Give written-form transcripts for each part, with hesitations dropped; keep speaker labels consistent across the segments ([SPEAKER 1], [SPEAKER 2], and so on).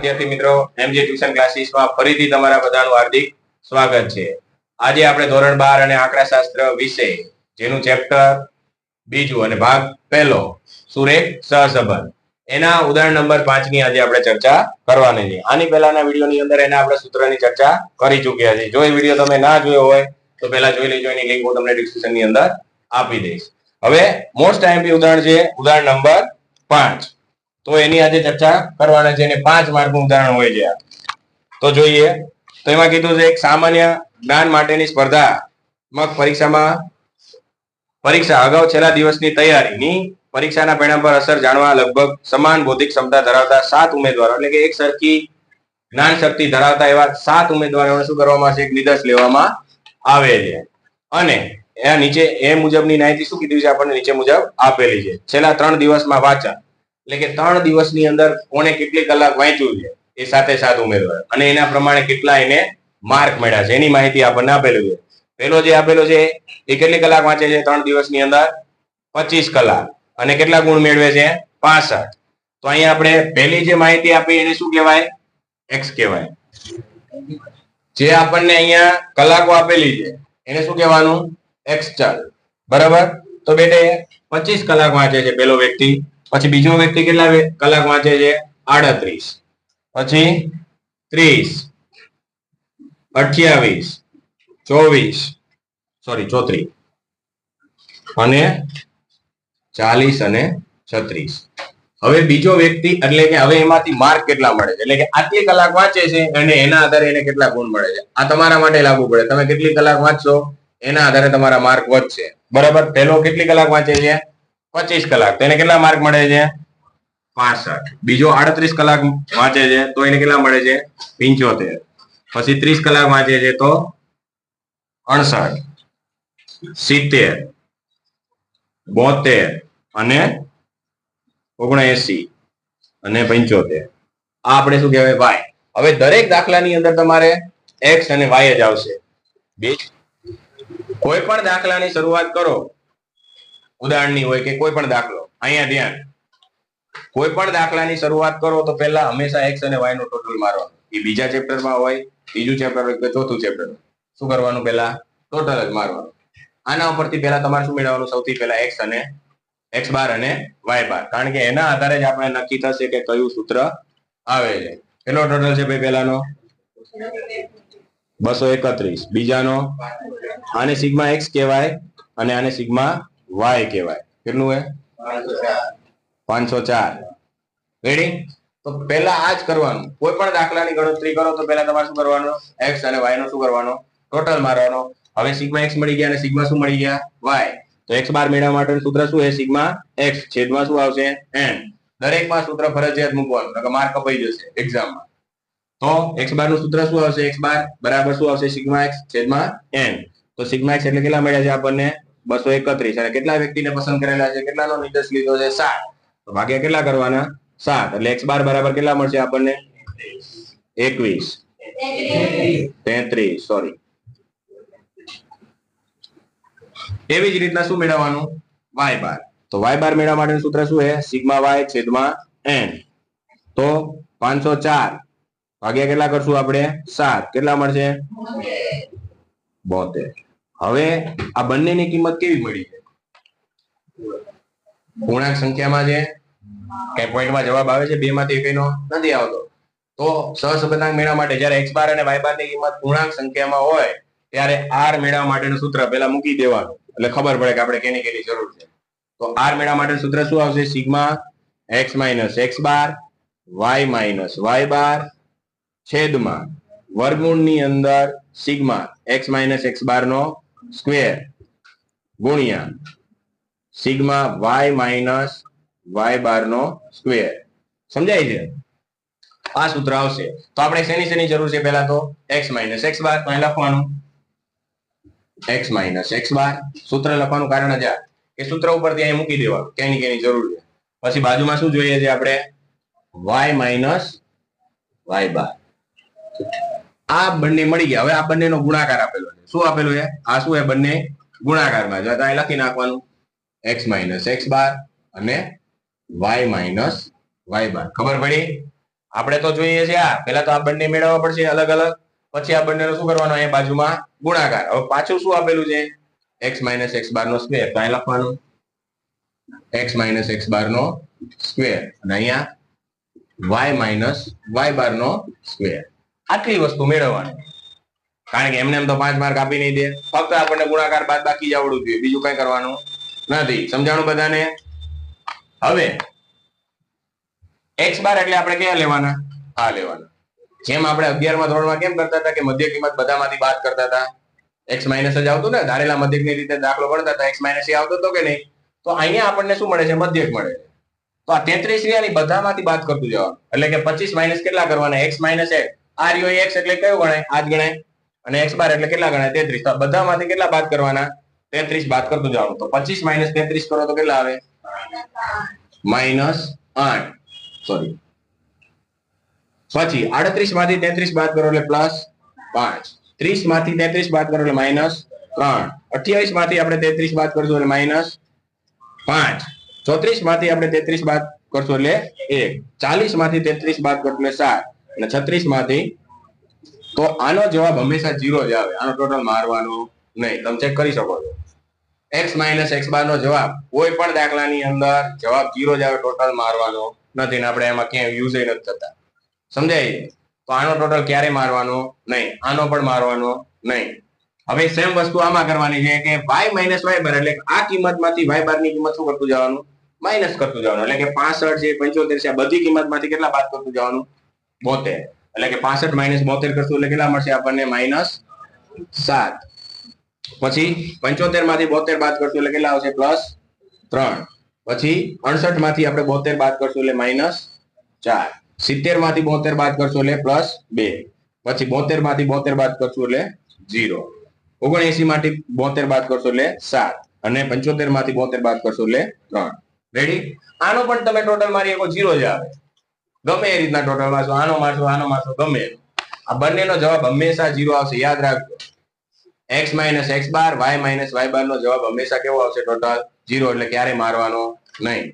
[SPEAKER 1] વિદ્યાર્થી મિત્રો, એમજે ટ્યુશન ક્લાસીસમાં ફરીથી તમારા બધાનું હાર્દિક સ્વાગત છે. આજે આપણે ધોરણ 12 અને આંકડાશાસ્ત્ર વિષય જેનું ચેપ્ટર બીજું અને ભાગ પહેલો સુરેખ સહસંબંધ એના ઉદાહરણ નંબર 5 ની આજે આપણે ચર્ચા કરવાની છે. આની પહેલાના વિડિયોની અંદર એના આપણે સૂત્રની ચર્ચા કરી ચૂક્યા છે. જો એ વિડિયો તમે ના જોયો હોય તો પહેલા જોઈ લેજો, એની લિંક હું તમને ડિસ્ક્રિપ્શનની અંદર આપી દઈશ. હવે મોસ્ટ આઈએમપી ઉદાહરણ છે ઉદાહરણ નંબર 5. તો એની આજે ચર્ચા કરવાના છે અને 5 માર્કનું ઉદાહરણ હોય છે. તો જોઈએ, તો એમાં કીધું છે એક સામાન્ય જ્ઞાન માટેની સ્પર્ધાત્મક પરીક્ષા અગાઉ છેલ્લા દિવસની તૈયારીની પરીક્ષાના પરિણામ પર અસર જાણવા લગભગ સમાન બૌદ્ધિક ક્ષમતા ધરાવતા 7 ઉમેદવારો, એટલે કે એક સરખી જ્ઞાન શક્તિ ધરાવતા એવા 7 ઉમેદવારોને શું કરવામાં આવશે? એક નિદર્શ લેવામાં આવે છે. અને એ નીચે એ મુજબની માહિતી શું કીધી છે આપણને નીચે મુજબ આપેલી છે. છેલ્લા 3 દિવસમાં વાંચન, એટલે કે 3 દિવસની અંદર કોણે કેટલી કલાક વાંચ્યું છે એ 7 ઉમેદવાર, અને એના પ્રમાણે કેટલા એને માર્ક મળ્યા છે એની માહિતી આપણને આપેલું છે. પેલો જે આપેલો છે એ કેટલી કલાક વાંચે છે 3 દિવસની અંદર? 25 કલાક, અને કેટલા ગુણ મેળવે છે? 65. તો અહીંયા આપણે પહેલી જે માહિતી આપી એને શું કહેવાય? એક્સ કહેવાય. જે આપણને અહીંયા કલાકો આપેલી છે એને શું કહેવાનું? એક્સ ચલ. બરાબર. તો બેટે 25 કલાક વાંચે છે પેલો વ્યક્તિ, પછી બીજો વ્યક્તિ કેટલા કલાક વાંચે છે? 38, પછી 30, 28, 34 અને 40 અને 36. હવે બીજો વ્યક્તિ એટલે કે હવે એમાંથી માર્ક કેટલા મળે છે, એટલે કે આટલી કલાક વાંચે છે અને એના આધારે એને કેટલા ગુણ મળે છે. આ તમારા માટે લાગુ પડે. તમે કેટલી કલાક વાંચશો એના આધારે તમારા માર્ક વધશે. બરાબર. પહેલો કેટલી કલાક વાંચે છે? 25 કલાક, તો એને કેટલા માર્ક મળે છે? 65. બીજો 38 કલાક વાંચે છે તો એને કેટલા મળે છે? 75. પછી 30 કલાક વાંચે છે તો 68, 70, 72 અને 79 અને 75. આ આપણે શું કહેવાય? વાય. હવે દરેક દાખલાની અંદર તમારે એક્સ અને વાય જ આવશે. કોઈ પણ દાખલાની શરૂઆત કરો, ઉદાહરણની હોય કે કોઈ પણ દાખલો, અહીંયા ધ્યાન, કોઈ પણ દાખલાની શરૂઆત કરો તો પહેલા હંમેશા એક્સ અને વાય નો ટોટલ મારવાનો. એ બીજા ચેપ્ટરમાં હોય, ત્રીજું ચેપ્ટર હોય કે ચોથું ચેપ્ટર, શું કરવાનું? પહેલા ટોટલ જ મારવાનું. આના ઉપરથી પહેલા તમારે શું મેળવવાનું? સૌથી પહેલા એક્સ અને એક્સ બાર અને વાય બાર, કારણ કે એના આધારે જ આપણે નક્કી થશે કે કયું સૂત્ર આવે છે. કેટલો ટોટલ છે ભાઈ? પહેલાનો 231, બીજાનો, આને સિગ્મા એક્સ કહેવાય અને આને સિગ્મા વાય કહેવાય. કેટલું હે? 504. રેડી? તો પહેલા આ જ કરવાનું. કોઈ પણ દાખલાની ગણતરી કરો તો પહેલા તમારે શું કરવાનું? એક્સ અને વાય નો શું કરવાનો? ટોટલ મારવાનો. હવે સિગ્મા એક્સ મળી ગયા અને સિગ્મા શું મળી ગયા? વાય. તો એક્સ બાર મેળવવા માટેનું સૂત્ર શું છે? સિગ્મા એક્સ છેદમાં શું આવશે? n. દરેકમાં સૂત્ર ફરજિયાત મૂકવાનું, નકર માર્ક કપાઈ જશે એક્ઝામમાં. તો એક્સ બાર નું સૂત્ર શું આવશે? એક્સ બાર બરાબર શું આવશે? સિગ્મા એક્સ છેદમાં n. તો સિગ્મા એક્સ એટલે કેટલા મળ્યા છે આપણને? 231. અને કેટલા વ્યક્તિને પસંદ કરેલા છે? કેટલાનો નિર્દેશ લીધો છે? 7. તો ભાગ્યા કેટલા કરવાના? 7. એટલે એક્સ બાર બરાબર કેટલા મળશે આપણને? 33. સોરી. એવી જ રીતના શું મેળવવાનું? વાય બાર. તો વાય બાર મેળવવા માટેનું સૂત્ર શું છે? સિગ્મા વાય છેદમાં n. તો 504 ભાગ્યા કેટલા કરશું આપણે? 7. કેટલા મળશે? 72. હવે આ બંનેની કિંમત કેવી મળી છે? પૂર્ણાંક સંખ્યામાં છે કે પોઈન્ટમાં જવાબ આવે છે? બે માંથી એકનો નથી આવતો. તો સહસંબંધાંક મેળવવા માટે જ્યારે x બાર અને y બાર ની કિંમત પૂર્ણાંક સંખ્યામાં હોય ત્યારે r મેળવવા માટેનું સૂત્ર પહેલા મૂકી દેવાનું, એટલે ખબર પડે કે આપણે કેની જરૂર છે. તો r મેળવવા માટેનું સૂત્ર શું આવશે? સિગ્મા x માઇનસ x બાર y માઇનસ y બાર છેદમાં વર્ગમૂળની અંદર સિગ્મા x માઇનસ x બાર નો સ્ક્વેર ગુણ્યા સિગ્મા y માઇનસ y બાર નો સ્ક્વેર. સમજાય છે? આ સૂત્ર આવશે. તો આપણે શેની જરૂર છે? પહેલા તો x માઇનસ x બાર, તો અહીં લખવાનું x માઇનસ x બાર. સૂત્ર લખવાનું કારણ જ આ કે સૂત્ર ઉપરથી અહીં મૂકી દેવાનું કેની જરૂર છે. પછી બાજુમાં શું જોઈએ છે આપણે? y માઇનસ y બાર. આ બંને મળી ગયા. હવે આ બંનેનો ગુણાકાર આપેલો છે. શું આપેલું છે? આ શું છે? બંને ગુણાકારમાં છે. તો અહીં લખી નાખવાનું x માઇનસ x બાર અને y માઇનસ y બાર. ખબર પડી? આપણે તો જોઈએ છે આ પહેલા તો આ બંને મેળવવા પડશે અલગ અલગ, પછી આ બંનેનો શું કરવાનો અહીંયા બાજુમાં ગુણાકાર. હવે પાછું શું આપેલું છે x - x બાર નો સ્ક્વેર, તો અહીં લખવાનું x - x બાર નો સ્ક્વેર અને અહીંયા y - y બાર નો સ્ક્વેર. આટલી વસ્તુ મેળવવાની, કારણ કે એમને એમ તો 5 માર્ક આપી નહીં દે, ફક્ત આપણને ગુણાકાર બાદ બાકી જ આવડવું જોઈએ, બીજું કઈ કરવાનું નથી. સમજાણું બધાને? હવે x બાર એટલે આપણે ક્યાં લેવાના? આ લેવાના. જેમ આપણે 11મા ધોરણમાં કેમ કરતા હતા કે મધ્ય કિંમત બધામાંથી બાદ કરતા હતા, x માઇનસ જ આવતું ને, ધારેલા મધ્યકની રીતે દાખલો ગણતા હતા, x માઇનસ આવતો હતો કે નહીં? તો અહીંયા આપણને શું મળે છે? મધ્યક મળે છે. તો આ 33 રહ્યા બધામાંથી બાદ કરતું જવાનું, એટલે કે 25 માઇનસ કેટલા કરવાના? x minus x. આ રહ્યો x એટલે કયું ગણાય? આ જ ગણાય. અને x બાર એટલે કેટલા ગણાય? 33. તો બધામાંથી કેટલા બાદ કરવાના? 33 બાદ કરતું જવાનું. તો 25 માઇનસ 33 કરો તો કેટલા આવે? -8. સોરી, પછી 38 માંથી 33 બાદ કરો એટલે +5. 30 માંથી 33 બાદ કરો એટલે -3. 28 માંથી આપણે 33 બાદ કરશું એટલે -5. 34 માંથી આપણે 33 બાદ કરશું એટલે 1. 40 માંથી 33 બાદ કરશું એટલે 7. અને 36 માંથી, તો આનો જવાબ હંમેશા 0 જ આવે. આનો ટોટલ મારવાનો નહીં. તમે ચેક કરી શકો છો. x - x બાર નો જવાબ કોઈ પણ દાખલાની અંદર જવાબ 0 જ આવે, ટોટલ મારવાનો નથી. ને આપણે એમાં ક્યાંય યુઝ નથી થતા. સમજાય? તો આનો ટોટલ ક્યારે મારવાનો નહીં, આનો પણ મારવાનો નહીં. હવે સેમ વસ્તુ આમાં કરવાની છે કે y - y બાર, એટલે આ કિંમતમાંથી y બાર ની કિંમત શું કરતું જવાનું? માઇનસ કરતું જવાનું. એટલે કે 65 છે, 75 છે, આ બધી કિંમતમાંથી કેટલા બાદ કરતું જવાનું? 72. એટલે કે 65 - 72 કરશું એટલે કેટલા મળશે આપણને? -7. પછી 75 માંથી 72 બાદ કરશું એટલે કેટલા આવશે? +3. પછી 68 માંથી આપણે 72 બાદ કરશું એટલે -4. 70 માંથી 72 બાદ કરશું એટલે +2. પછી 72 માંથી 72 બાદ કરશું એટલે 0. 79 માંથી 72 બાદ કરશો એટલે 7. અને 75 માંથી 72 બાદ કરશો એટલે 3. રેડી? આનો પણ તમે ટોટલ મારી શકો, 0 જ આવે. ગમે એ રીતના ટોટલ મારશો, આનો મારશો, ગમે. આ બંનેનો જવાબ હંમેશા 0 આવશે, યાદ રાખજો. x - x બાર, y - y બાર નો જવાબ હંમેશા કેવો આવશે? ટોટલ 0. એટલે ક્યારે મારવાનો નહીં.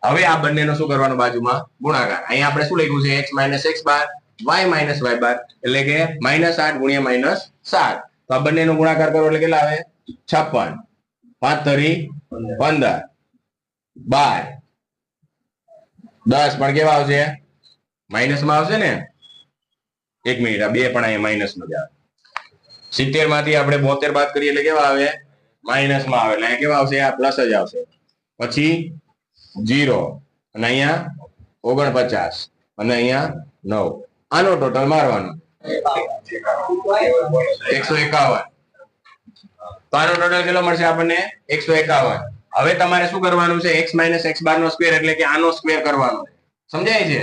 [SPEAKER 1] હવે આ બંનેનો શું કરવાનો? બાજુમાં ગુણાકાર. અહીંયા આપણે શું લખ્યું છે? x - x બાર, y - y બાર, એટલે કે -8 ગુણ્યા -7. તો આ બંનેનો ગુણાકાર કરો એટલે કેટલા આવે? 56. 5 તરી 15, 12, 10 પણ કેવા આવશે? માઇનસમાં આવશે ને? 1 મિનિટ, આ બે પણ અહીંયા માઇનસમાં જ આવે. 70 માંથી આપણે 72 બાદ કરીએ એટલે કેવા આવે? માઇનસમાં આવે. એટલે કેવા આવશે? આ પ્લસ જ આવશે. પછી 0 અને અહીંયા 49 અને અહીંયા 9. આનો ટોટલ મારવાનો 151. તો આનો ટોટલ કેટલો મળશે આપણને? 151. હવે તમારે શું કરવાનું છે? x - x બાર નો સ્ક્વેર એટલે કે આનો સ્ક્વેર કરવાનો. સમજાય છે?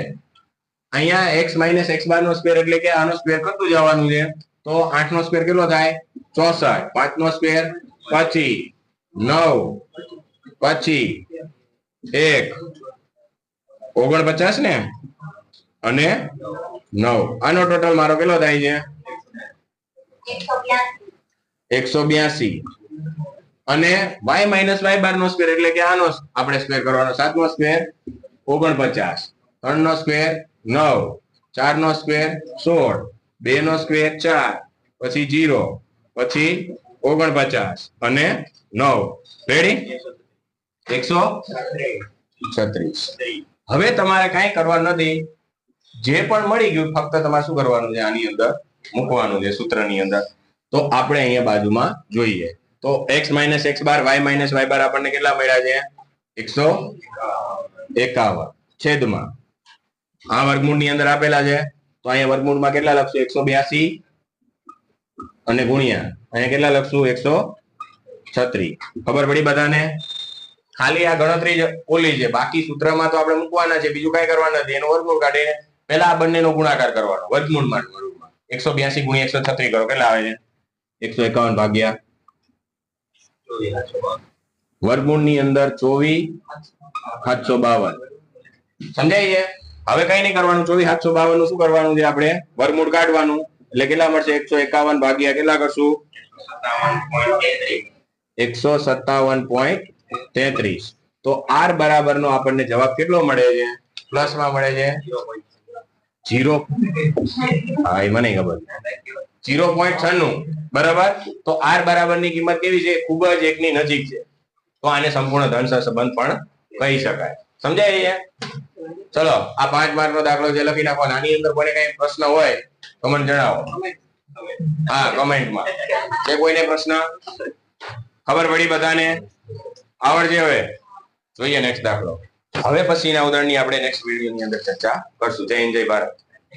[SPEAKER 1] અહીંયા x - x બાર નો સ્ક્વેર એટલે કે આનો સ્ક્વેર કરતું જવાનું છે. તો 8 નો સ્ક્વેર કેટલો થાય? 64. 5 નો સ્ક્વેર પછી 9 પછી 1 49 ને અને 9. આનો ટોટલ મારો કેટલો થાય છે? 182. અને y - y બાર નો સ્ક્વેર એટલે કે આનો આપણે સ્ક્વેર કરવાનો. 7 નો સ્ક્વેર 49, 3 નો સ્ક્વેર 9, 4 નો સ્ક્વેર 16, 2 નો સ્ક્વેર 4, પછી 0, પછી 49 અને 9. રેડી? 136. હવે તમારે કઈ કરવાનું નથી. જે પણ મળી ગયું ફક્ત તમારે શું કરવાનું છે? આની અંદર મૂકવાનું છે, સૂત્રની અંદર. તો આપણે અહીંયા બાજુમાં જોઈએ તો x - x બાર, y - y બાર આપણને કેટલા મળ્યા છે? 151 છેદમાં આ વર્ગમૂળની અંદર આપેલા છે. તો અહીંયા વર્ગમૂળમાં કેટલા લખશું? 182 અને ગુણ્યા અહીંયા કેટલા લખશું? 136. ખબર પડી બધાને? ખાલી આ ગણતરી જ ઓલી છે, બાકી સૂત્રમાં તો આપણે મૂકવાના છે, બીજું કઈ કરવાનું નથી. એનો વર્ગમૂળ કાઢીને પહેલા આ બંનેનો ગુણાકાર કરવાનો. વર્ગમૂળમાં 182 ગુણ્યા 136 કરો કેટલા આવે છે? 151 ભાગ્યા વર્ગમૂળની અંદર 24,752. સમજાય છે? હવે કઈ નહીં કરવાનું. 24,752 નું શું કરવાનું છે? આપણે વર્ગમૂળ કાઢવાનું. એટલે કેટલા મળશે? 151 ભાગ્યા કેટલા કરશું? 157.33. તો r બરાબર નો આપણને જવાબ કેટલો મળે છે? પ્લસ માં મળે છે 0 હા એ મને ખબર 0.96 બરાબર. તો r બરાબરની કિંમત કેવી છે? ખૂબ જ એકની નજીક છે. તો આને સંપૂર્ણ ધન સહસંબંધ પણ કહી શકાય. સમજાય? ચલો આ 5 માર્કનો દાખલો જે લખી નાખો. આની અંદર કોઈને કઈ પ્રશ્ન હોય તો મને જણાવો. હા કમેન્ટમાં. છે કોઈને પ્રશ્ન? ખબર પડી બધાને? આવડશે? હવે જોઈએ નેક્સ્ટ દાખલો. હવે પછીના ઉદાહરણની આપણે નેક્સ્ટ વિડીયોની અંદર ચર્ચા કરશું. જય હિન્દ, જય ભારત.